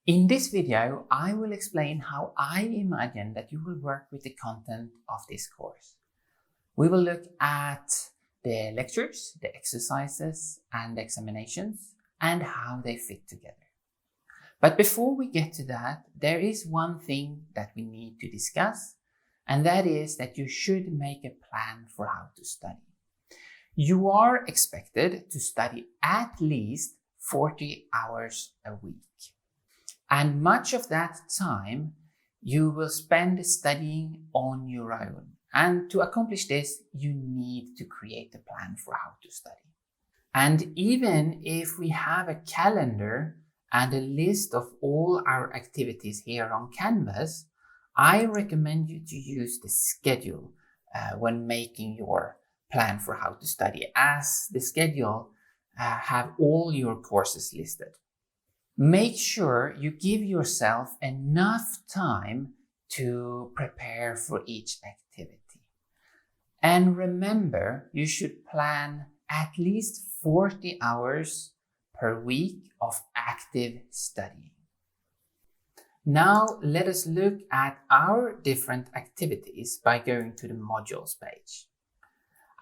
In this video, I will explain how I imagine that you will work with the content of this course. We will look at the lectures, the exercises, and the examinations, and how they fit together. But before we get to that, there is one thing that we need to discuss, and that is that you should make a plan for how to study. You are expected to study at least 40 hours a week. And much of that time you will spend studying on your own. And to accomplish this, you need to create a plan for how to study. And even if we have a calendar and a list of all our activities here on Canvas, I recommend you to use the schedule when making your plan for how to study, as the schedule have all your courses listed. Make sure you give yourself enough time to prepare for each activity. And remember, you should plan at least 40 hours per week of active studying. Now let us look at our different activities by going to the modules page.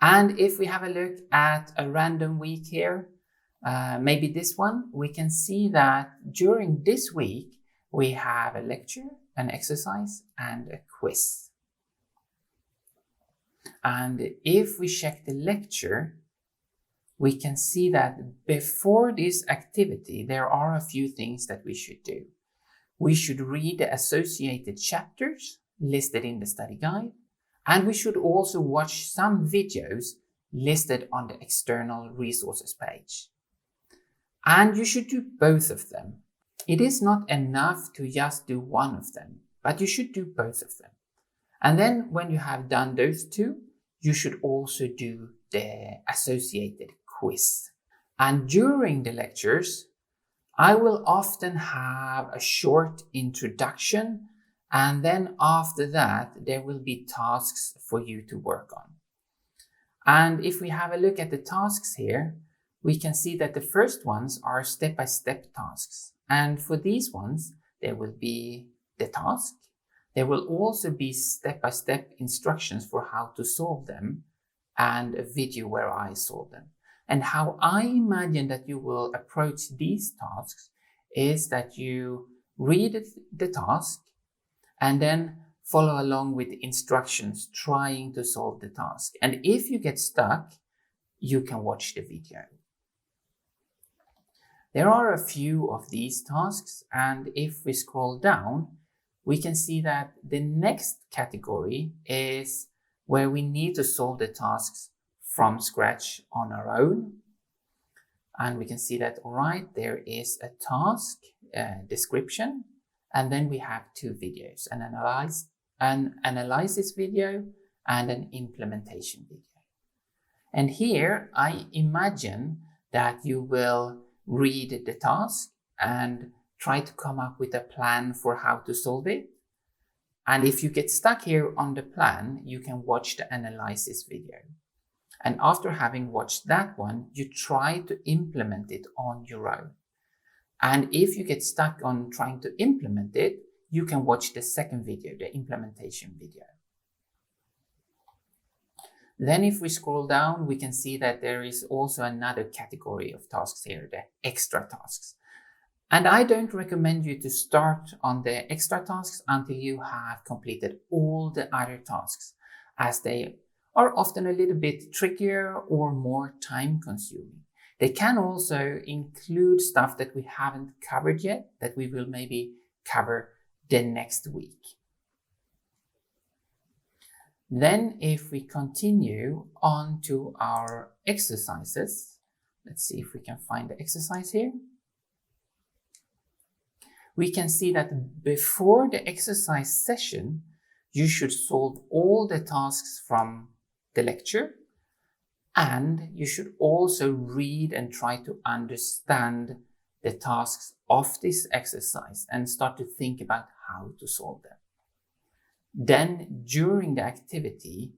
And if we have a look at a random week here, maybe this one, we can see that during this week, we have a lecture, an exercise, and a quiz. And if we check the lecture, we can see that before this activity, there are a few things that we should do. We should read the associated chapters listed in the study guide, and we should also watch some videos listed on the external resources page. And you should do both of them. It is not enough to just do one of them, but you should do both of them. And then when you have done those two, you should also do the associated quiz. And during the lectures, I will often have a short introduction, and then after that, there will be tasks for you to work on. And if we have a look at the tasks here, we can see that the first ones are step-by-step tasks. And for these ones, there will be the task. There will also be step-by-step instructions for how to solve them and a video where I solve them. And how I imagine that you will approach these tasks is that you read the task and then follow along with the instructions trying to solve the task. And if you get stuck, you can watch the video. There are a few of these tasks, and if we scroll down, we can see that the next category is where we need to solve the tasks from scratch on our own. And we can see that, all right, there is a task description, and then we have two videos, an analysis video and an implementation video. And here I imagine that you will read the task and try to come up with a plan for how to solve it. And if you get stuck here on the plan, you can watch the analysis video. And after having watched that one, you try to implement it on your own. And if you get stuck on trying to implement it, you can watch the second video, the implementation video. Then if we scroll down, we can see that there is also another category of tasks here, the extra tasks. And I don't recommend you to start on the extra tasks until you have completed all the other tasks, as they are often a little bit trickier or more time consuming. They can also include stuff that we haven't covered yet, that we will maybe cover the next week. Then if we continue on to our exercises, let's see if we can find the exercise here. We can see that before the exercise session, you should solve all the tasks from the lecture, and you should also read and try to understand the tasks of this exercise and start to think about how to solve them. Then during the activity,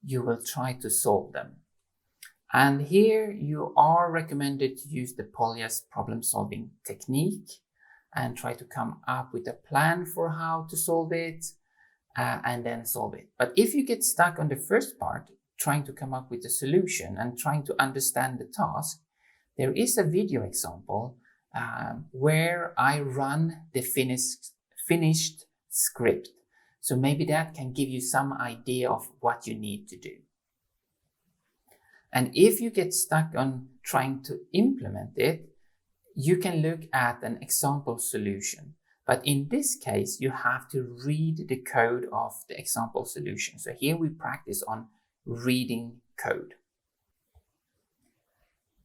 you will try to solve them. And here you are recommended to use the Polya's problem-solving technique. and try to come up with a plan for how to solve it, and then solve it. But if you get stuck on the first part, trying to come up with a solution and trying to understand the task, there is a video example where I run the finished script. So maybe that can give you some idea of what you need to do. And if you get stuck on trying to implement it, you can look at an example solution. But in this case, you have to read the code of the example solution. So here we practice on reading code.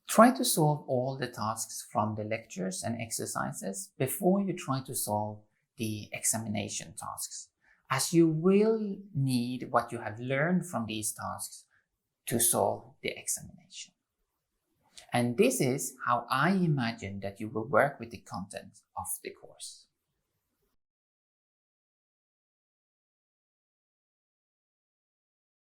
Try to solve all the tasks from the lectures and exercises before you try to solve the examination tasks, as you will need what you have learned from these tasks to solve the examination. And this is how I imagine that you will work with the content of the course.